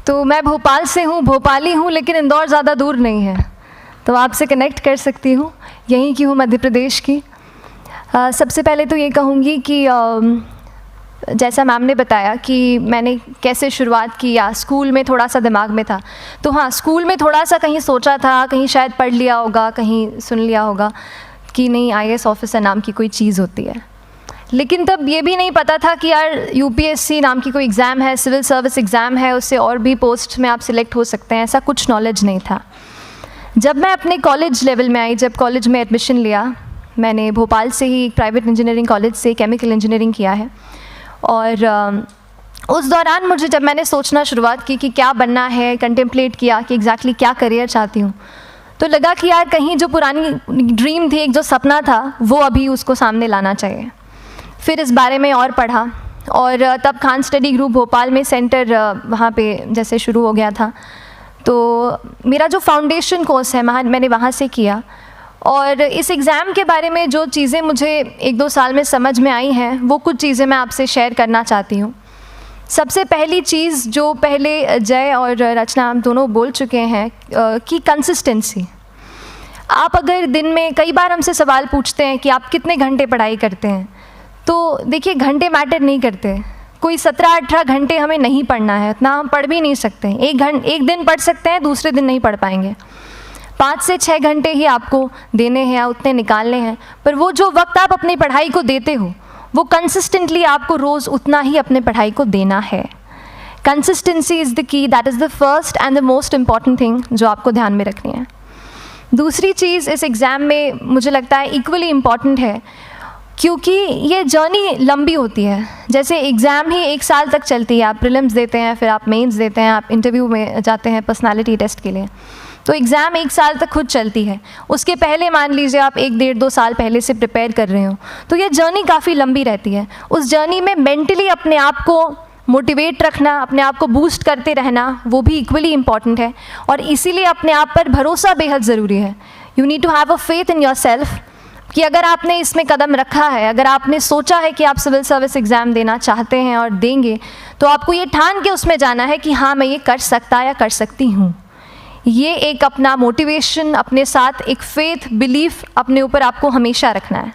तो मैं भोपाल से हूँ, भोपाली हूँ, लेकिन इंदौर ज़्यादा दूर नहीं है, तो आपसे कनेक्ट कर सकती हूँ। यहीं की हूँ, मध्य प्रदेश की। सबसे पहले तो ये कहूँगी कि जैसा मैम ने बताया कि मैंने कैसे शुरुआत की, या स्कूल में थोड़ा सा दिमाग में था, तो हाँ, स्कूल में थोड़ा सा कहीं सोचा था, कहीं शायद पढ़ लिया होगा, कहीं सुन लिया होगा कि नहीं IAS ऑफिसर नाम की कोई चीज़ होती है। लेकिन तब ये भी नहीं पता था कि यार UPSC नाम की कोई एग्ज़ाम है, सिविल सर्विस एग्ज़ाम है, उससे और भी पोस्ट में आप सिलेक्ट हो सकते हैं, ऐसा कुछ नॉलेज नहीं था। जब मैं अपने कॉलेज लेवल में आई, जब कॉलेज में एडमिशन लिया, मैंने भोपाल से ही प्राइवेट इंजीनियरिंग कॉलेज से केमिकल इंजीनियरिंग किया है, और उस दौरान मुझे जब मैंने सोचना शुरुआत की कि क्या बनना है, कंटेम्पलेट किया कि एग्जैक्टली क्या करियर चाहती हूँ, तो लगा कि यार कहीं जो पुरानी ड्रीम थी, एक जो सपना था, वो अभी उसको सामने लाना चाहिए। फिर इस बारे में और पढ़ा, और तब खान स्टडी ग्रुप भोपाल में सेंटर वहाँ पे जैसे शुरू हो गया था, तो मेरा जो फाउंडेशन कोर्स है मैंने वहाँ से किया। और इस एग्ज़ाम के बारे में जो चीज़ें मुझे 1-2 साल में समझ में आई हैं, वो कुछ चीज़ें मैं आपसे शेयर करना चाहती हूँ। सबसे पहली चीज़ जो पहले जय और रचना हम दोनों बोल चुके हैं कि कंसिस्टेंसी। आप अगर दिन में, कई बार हमसे सवाल पूछते हैं कि आप कितने घंटे पढ़ाई करते हैं, तो देखिए घंटे मैटर नहीं करते। कोई 17-18 घंटे हमें नहीं पढ़ना है, उतना हम पढ़ भी नहीं सकते। एक दिन पढ़ सकते हैं, दूसरे दिन नहीं पढ़ पाएंगे। 5 से 6 घंटे ही आपको देने हैं या उतने निकालने हैं, पर वो जो वक्त आप अपनी पढ़ाई को देते हो, वो कंसिस्टेंटली आपको रोज़ उतना ही अपने पढ़ाई को देना है। Consistency is the key, that is the first and the most important thing जो आपको ध्यान में रखनी है। दूसरी चीज़ इस एग्ज़ाम में मुझे लगता है इक्वली इम्पॉर्टेंट है, क्योंकि ये जर्नी लंबी होती है। जैसे एग्ज़ाम ही 1 साल तक चलती है, आप प्रीलिम्स देते हैं, फिर आप मेंस देते हैं, आप इंटरव्यू में जाते हैं पर्सनालिटी टेस्ट के लिए, तो एग्ज़ाम 1 साल तक खुद चलती है। उसके पहले मान लीजिए आप 1-1.5-2 साल पहले से प्रिपेयर कर रहे हो, तो ये जर्नी काफ़ी लंबी रहती है। उस जर्नी में मेंटली अपने आप को मोटिवेट रखना, अपने आप को बूस्ट करते रहना, वो भी इक्वली इम्पॉर्टेंट है, और इसीलिए अपने आप पर भरोसा बेहद ज़रूरी है। You need to have a faith in yourself कि अगर आपने इसमें कदम रखा है, अगर आपने सोचा है कि आप सिविल सर्विस एग्ज़ाम देना चाहते हैं और देंगे, तो आपको ये ठान के उसमें जाना है कि हाँ, मैं ये कर सकता या कर सकती हूँ। ये एक अपना मोटिवेशन, अपने साथ एक फेथ, बिलीफ अपने ऊपर आपको हमेशा रखना है।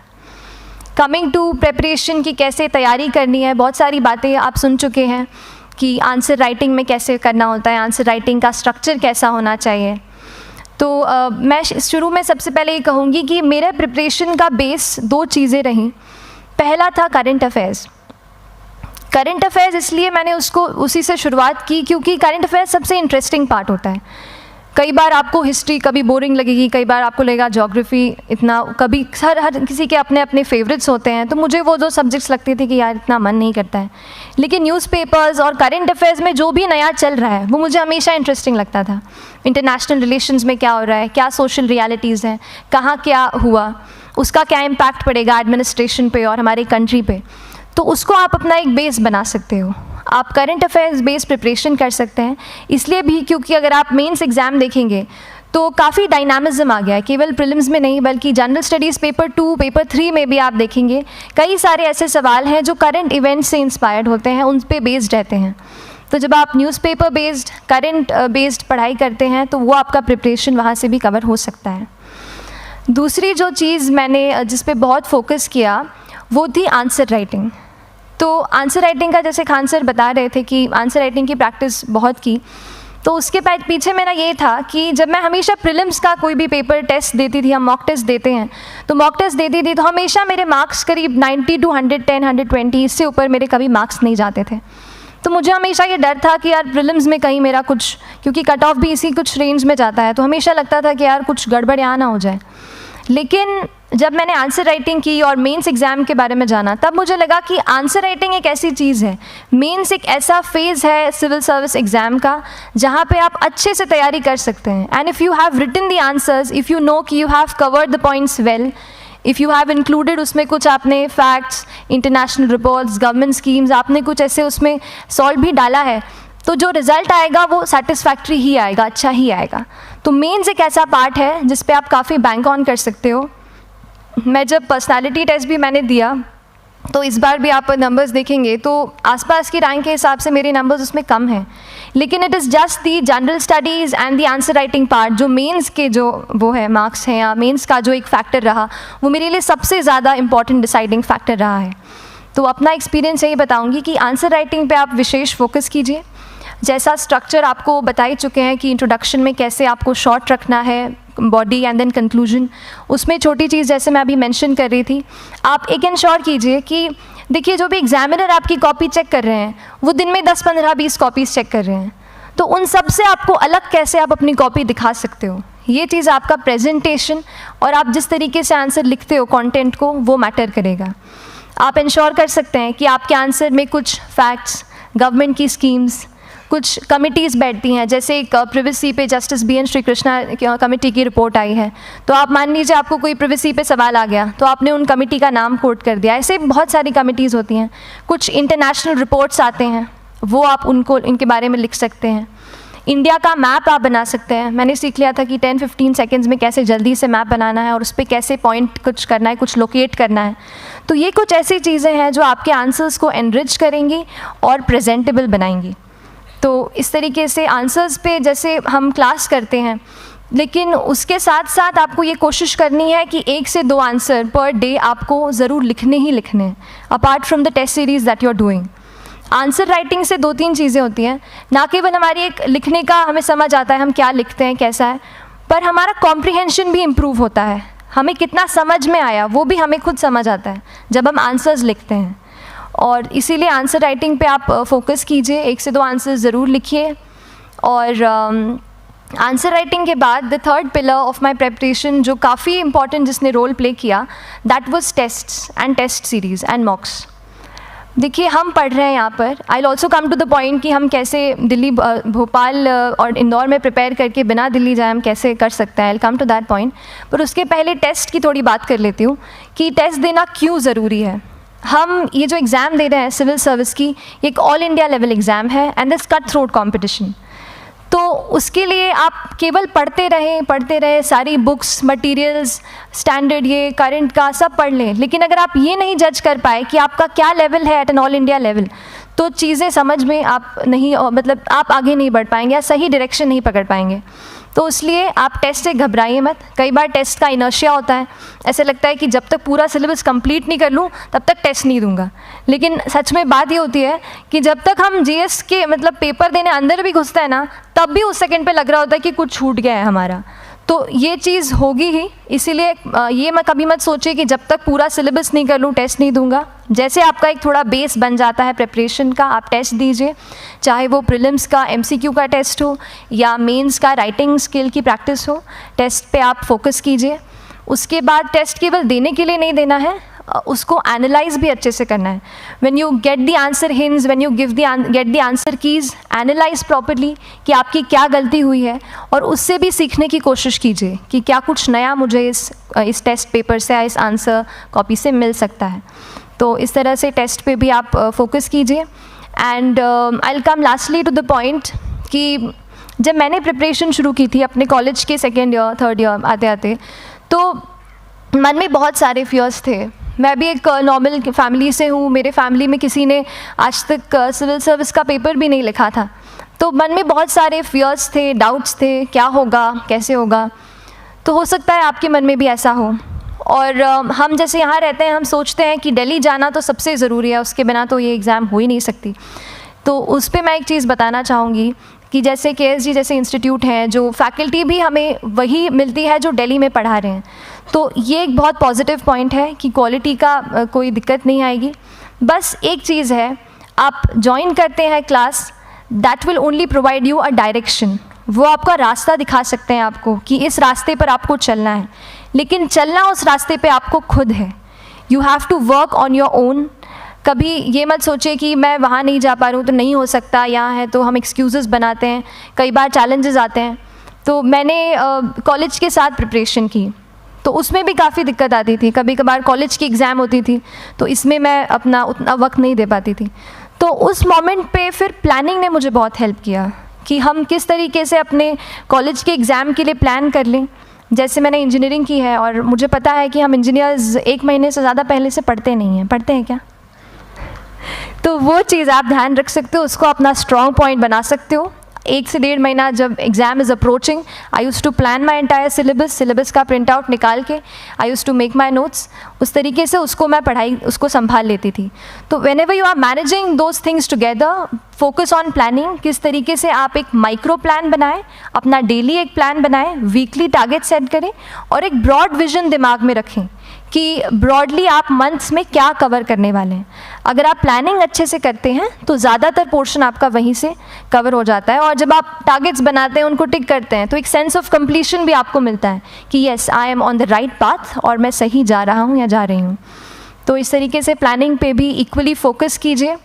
कमिंग टू प्रेपरेशन की कैसे तैयारी करनी है, बहुत सारी बातें आप सुन चुके हैं कि आंसर राइटिंग में कैसे करना होता है, आंसर राइटिंग का स्ट्रक्चर कैसा होना चाहिए। तो मैं शुरू में सबसे पहले ये कहूँगी कि मेरे प्रिपरेशन का बेस 2 चीज़ें रहीं। पहला था करंट अफेयर्स। करंट अफेयर्स इसलिए मैंने उसको उसी से शुरुआत की क्योंकि करंट अफेयर्स सबसे इंटरेस्टिंग पार्ट होता है। कई बार आपको हिस्ट्री कभी बोरिंग लगेगी, कई बार आपको लगेगा ज्योग्राफी इतना, कभी हर किसी के अपने अपने फेवरेट्स होते हैं। तो मुझे वो 2 सब्जेक्ट्स लगते थे कि यार इतना मन नहीं करता है, लेकिन न्यूज़पेपर्स और करंट अफेयर्स में जो भी नया चल रहा है वो मुझे हमेशा इंटरेस्टिंग लगता था। इंटरनेशनल रिलेशंस में क्या हो रहा है, क्या सोशल रियलिटीज़ हैं, कहाँ क्या हुआ, उसका क्या इम्पैक्ट पड़ेगा एडमिनिस्ट्रेशन पे और हमारी कंट्री पे, तो उसको आप अपना एक बेस बना सकते हो। आप करंट अफेयर्स बेस्ड प्रिपरेशन कर सकते हैं, इसलिए भी क्योंकि अगर आप मेंस एग्ज़ाम देखेंगे तो काफ़ी डायनामिज्म आ गया है, केवल प्रीलिम्स में नहीं बल्कि जनरल स्टडीज़ पेपर 2, पेपर 3 में भी आप देखेंगे कई सारे ऐसे सवाल हैं जो करंट इवेंट्स से इंस्पायर्ड होते हैं, उन पे बेस्ड रहते हैं। तो जब आप न्यूज़पेपर बेस्ड, करंट बेस्ड पढ़ाई करते हैं तो वो आपका प्रिपरेशन वहाँ से भी कवर हो सकता है। दूसरी जो चीज़ मैंने जिस पे बहुत फोकस किया वो थी आंसर राइटिंग। तो आंसर राइटिंग का जैसे खान सर बता रहे थे कि आंसर राइटिंग की प्रैक्टिस बहुत की, तो उसके पीछे मेरा ये था कि जब मैं हमेशा प्रीलिम्स का कोई भी पेपर टेस्ट देती थी, हम मॉक टेस्ट देते हैं, तो मॉक टेस्ट देती थी तो हमेशा मेरे मार्क्स करीब 90 to 110, 120, इससे ऊपर मेरे कभी मार्क्स नहीं जाते थे। तो मुझे हमेशा ये डर था कि यार प्रीलिम्स में कहीं मेरा कुछ, क्योंकि कट ऑफ भी इसी कुछ रेंज में जाता है, तो हमेशा लगता था कि यार कुछ गड़बड़ यहाँ ना हो जाए। लेकिन जब मैंने आंसर राइटिंग की और मेंस एग्ज़ाम के बारे में जाना, तब मुझे लगा कि आंसर राइटिंग एक ऐसी चीज़ है, मेंस एक ऐसा फेज़ है सिविल सर्विस एग्ज़ाम का जहाँ पे आप अच्छे से तैयारी कर सकते हैं। And if you have written the answers, if you know कि you have covered the points well, if you have included उसमें कुछ आपने facts, international reports, government schemes, आपने कुछ ऐसे उसमें सॉल्व भी डाला है, तो जो रिज़ल्ट आएगा वो सेटिस्फैक्ट्री ही आएगा, अच्छा ही आएगा। तो मेंस एक ऐसा पार्ट है जिस पे आप काफ़ी बैंक ऑन कर सकते हो। मैं जब पर्सनालिटी टेस्ट भी मैंने दिया तो इस बार भी आप नंबर्स देखेंगे तो आसपास की रैंक के हिसाब से मेरे नंबर्स उसमें कम हैं, लेकिन it is just the general studies and the answer writing part, जो मेंस के जो वो है मार्क्स हैं या मेंस का जो एक फैक्टर रहा, वो मेरे लिए सबसे ज़्यादा इंपॉर्टेंट डिसाइडिंग फैक्टर रहा है। तो अपना एक्सपीरियंस यही बताऊंगी कि आंसर राइटिंग पे आप विशेष फोकस कीजिए। जैसा स्ट्रक्चर आपको बता ही चुके हैं कि इंट्रोडक्शन में कैसे आपको शॉर्ट रखना है, बॉडी एंड देन कंक्लूजन, उसमें छोटी चीज़ जैसे मैं अभी मेंशन कर रही थी, आप एक इंश्योर कीजिए कि देखिए जो भी एग्जामिनर आपकी कॉपी चेक कर रहे हैं वो दिन में 10, 15, 20 कॉपीज़ चेक कर रहे हैं, तो उन सब से आपको अलग कैसे आप अपनी कॉपी दिखा सकते हो, ये चीज़ आपका प्रेजेंटेशन और आप जिस तरीके से आंसर लिखते हो कंटेंट को, वो मैटर करेगा। आप इंश्योर कर सकते हैं कि आपके आंसर में कुछ फैक्ट्स, गवर्नमेंट की स्कीम्स, कुछ कमिटीज़ बैठती हैं, जैसे एक प्रिवेसी पे justice BN Shri Krishna committee की रिपोर्ट आई है, तो आप मान लीजिए आपको कोई प्रिवेसी पे सवाल आ गया तो आपने उन कमेटी का नाम कोट कर दिया। ऐसे बहुत सारी कमिटीज़ होती हैं। कुछ इंटरनेशनल रिपोर्ट्स आते हैं, वो आप इनके बारे में लिख सकते हैं। इंडिया का मैप आप बना सकते हैं। मैंने सीख लिया था कि 10-15 सेकेंड्स में कैसे जल्दी से मैप बनाना है और उस पर कैसे पॉइंट कुछ करना है, कुछ लोकेट करना है। तो ये कुछ ऐसी चीज़ें हैं जो आपके आंसर्स को एनरिच करेंगी और प्रेजेंटेबल बनाएंगी। तो इस तरीके से आंसर्स पे जैसे हम क्लास करते हैं, लेकिन उसके साथ साथ आपको ये कोशिश करनी है कि 1 से 2 आंसर पर डे आपको ज़रूर लिखने ही लिखने हैं, apart from the test series that you are doing. Answer writing से 2-3 चीज़ें होती हैं, ना केवल हमारी एक लिखने का हमें समझ आता है हम क्या लिखते हैं कैसा है, पर हमारा कॉम्प्रिहेंशन भी इम्प्रूव होता है। हमें कितना समझ में आया वो भी हमें खुद समझ आता है जब हम आंसर्स लिखते हैं। और इसीलिए आंसर राइटिंग पे आप फोकस कीजिए, 1 से 2 आंसर ज़रूर लिखिए। और आंसर राइटिंग के बाद the third pillar of my preparation जो काफ़ी इंपॉर्टेंट जिसने रोल प्ले किया, that was tests and test series and mocks. देखिए हम पढ़ रहे हैं यहाँ पर, I will also come to the point कि हम कैसे दिल्ली, भोपाल और इंदौर में प्रिपेयर करके बिना दिल्ली जाए हम कैसे कर सकते हैं, I will come to that point. पर उसके पहले टेस्ट की थोड़ी बात कर लेती हूँ कि टेस्ट देना क्यों ज़रूरी है। हम ये जो एग्ज़ाम दे रहे हैं सिविल सर्विस की, ये एक ऑल इंडिया लेवल एग्ज़ाम है and this cut throat competition. तो उसके लिए आप केवल पढ़ते रहें, सारी बुक्स, मटेरियल्स, स्टैंडर्ड ये करंट का सब पढ़ लें, लेकिन अगर आप ये नहीं जज कर पाए कि आपका क्या लेवल है at an all India level, तो चीज़ें समझ में आप नहीं, मतलब आप आगे नहीं बढ़ पाएंगे या सही डायरेक्शन नहीं पकड़ पाएंगे। तो इसलिए आप टेस्ट से घबराइए मत। कई बार टेस्ट का इनर्शिया होता है, ऐसे लगता है कि जब तक पूरा सिलेबस कंप्लीट नहीं कर लूँ तब तक टेस्ट नहीं दूंगा, लेकिन सच में बात ये होती है कि जब तक हम GS के मतलब पेपर देने अंदर भी घुसते हैं ना, तब भी उस सेकंड पे लग रहा होता है कि कुछ छूट गया है हमारा। तो ये चीज़ होगी ही, इसीलिए ये मैं कभी मत सोचिए कि जब तक पूरा सिलेबस नहीं कर लूँ टेस्ट नहीं दूंगा। जैसे आपका एक थोड़ा बेस बन जाता है प्रिपरेशन का, आप टेस्ट दीजिए, चाहे वो प्रीलिम्स का MCQ का टेस्ट हो या मेंस का राइटिंग स्किल की प्रैक्टिस हो, टेस्ट पे आप फोकस कीजिए। उसके बाद टेस्ट केवल देने के लिए नहीं देना है, उसको एनालाइज भी अच्छे से करना है। When you get the answer hints, when you get the answer keys, analyse properly कि आपकी क्या गलती हुई है और उससे भी सीखने की कोशिश कीजिए कि क्या कुछ नया मुझे इस टेस्ट पेपर से या इस आंसर कॉपी से मिल सकता है। तो इस तरह से टेस्ट पे भी आप फोकस कीजिए। And I will come lastly to the point कि जब मैंने प्रिपरेशन शुरू की थी अपने कॉलेज के 2nd ईयर 3rd ईयर आते आते, तो मन में बहुत सारे फियर्स थे। मैं भी एक नॉर्मल फैमिली से हूँ, मेरे फैमिली में किसी ने आज तक सिविल सर्विस का पेपर भी नहीं लिखा था, तो मन में बहुत सारे फियर्स थे, डाउट्स थे, क्या होगा, कैसे होगा। तो हो सकता है आपके मन में भी ऐसा हो। और हम जैसे यहाँ रहते हैं, हम सोचते हैं कि दिल्ली जाना तो सबसे ज़रूरी है, उसके बिना तो ये एग्ज़ाम हो ही नहीं सकती। तो उस पर मैं एक चीज़ बताना चाहूँगी कि जैसे KSG जैसे इंस्टीट्यूट हैं, जो फैकल्टी भी हमें वही मिलती है जो दिल्ली में पढ़ा रहे हैं, तो ये एक बहुत पॉजिटिव पॉइंट है कि क्वालिटी का कोई दिक्कत नहीं आएगी। बस एक चीज़ है, आप ज्वाइन करते हैं class, that will only provide you a direction. वो आपका रास्ता दिखा सकते हैं आपको कि इस रास्ते पर आपको चलना है, लेकिन चलना उस रास्ते पे आपको खुद है। You have to work on your own. कभी ये मत सोचिए कि मैं वहाँ नहीं जा पा रहा हूँ तो नहीं हो सकता, यहाँ है, तो हम एक्सक्यूज़ेस बनाते हैं, कई बार चैलेंजेस आते हैं। तो मैंने कॉलेज के साथ प्रिपरेशन की, तो उसमें भी काफ़ी दिक्कत आती थी। कभी कभार कॉलेज की एग्ज़ाम होती थी तो इसमें मैं अपना उतना वक्त नहीं दे पाती थी। तो उस मोमेंट पे फिर प्लानिंग ने मुझे बहुत हेल्प किया कि हम किस तरीके से अपने कॉलेज के एग्ज़ाम के लिए प्लान कर लें। जैसे मैंने इंजीनियरिंग की है और मुझे पता है कि हम इंजीनियर्स 1 महीने से ज़्यादा पहले से पढ़ते नहीं हैं। पढ़ते हैं क्या? तो वो चीज़ आप ध्यान रख सकते हो, उसको अपना स्ट्रॉन्ग पॉइंट बना सकते हो। 1 से 1.5 महीना जब exam is approaching, I used to plan my entire syllabus का प्रिंट आउट निकाल के I used to make my notes, उस तरीके से उसको मैं उसको संभाल लेती थी। तो whenever you are managing those things together, focus on planning, किस तरीके से आप एक माइक्रो प्लान बनाएं, अपना डेली एक प्लान बनाएं, वीकली टारगेट सेट करें और एक ब्रॉड विजन दिमाग में रखें कि ब्रॉडली आप मंथ्स में क्या कवर करने वाले हैं। अगर आप प्लानिंग अच्छे से करते हैं तो ज़्यादातर पोर्शन आपका वहीं से कवर हो जाता है, और जब आप टारगेट्स बनाते हैं, उनको टिक करते हैं, तो एक सेंस ऑफ कंप्लीशन भी आपको मिलता है कि yes I am on the right path और मैं सही जा रहा हूँ या जा रही हूँ। तो इस तरीके से प्लानिंग पे भी इक्वली फोकस कीजिए।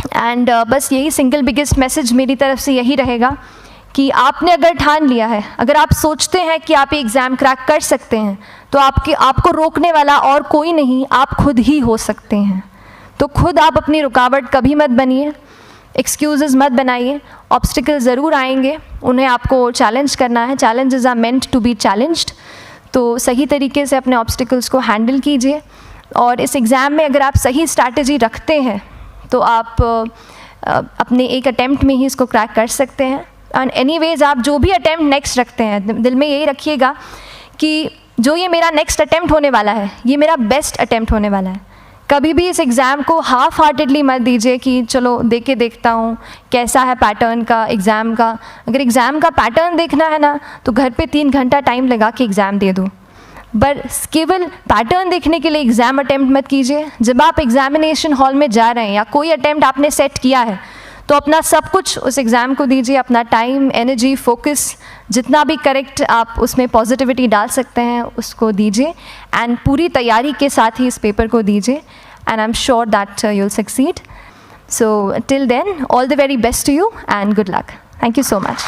एंड बस यही सिंगल बिगेस्ट मैसेज मेरी तरफ से यही रहेगा कि आपने अगर ठान लिया है, अगर आप सोचते हैं कि आप एग्ज़ाम क्रैक कर सकते हैं, तो आपको रोकने वाला और कोई नहीं, आप खुद ही हो सकते हैं। तो खुद आप अपनी रुकावट कभी मत बनिए, एक्सक्यूज़ेस मत बनाइए। ऑब्स्टिकल ज़रूर आएंगे, उन्हें आपको चैलेंज करना है। Challenges are meant to be challenged. तो सही तरीके से अपने ऑब्स्टिकल्स को हैंडल कीजिए, और इस एग्ज़ाम में अगर आप सही स्ट्रैटेजी रखते हैं तो आप अपने एक अटैम्प्ट में ही इसको क्रैक कर सकते हैं। एंड एनीवेज आप जो भी अटैम्प्ट नेक्स्ट रखते हैं, दिल में यही रखिएगा कि जो ये मेरा नेक्स्ट अटैम्प्ट होने वाला है, ये मेरा बेस्ट अटैम्प्ट होने वाला है। कभी भी इस एग्ज़ाम को हाफ हार्टेडली मत दीजिए कि चलो दे के देखता हूँ कैसा है पैटर्न का एग्ज़ाम का। अगर एग्ज़ाम का पैटर्न देखना है ना, तो घर पे 3 घंटा टाइम लगा के एग्ज़ाम दे दो, बस केवल पैटर्न देखने के लिए एग्ज़ाम अटैम्प्ट मत कीजिए। जब आप एग्जामिनेशन हॉल में जा रहे हैं या कोई अटैम्प्ट आपने सेट किया है, तो अपना सब कुछ उस एग्ज़ाम को दीजिए, अपना टाइम, एनर्जी, फोकस, जितना भी करेक्ट आप उसमें पॉजिटिविटी डाल सकते हैं उसको दीजिए, एंड पूरी तैयारी के साथ ही इस पेपर को दीजिए, and I am sure that you will succeed. So till then, all the very best to you and good luck. Thank you so much.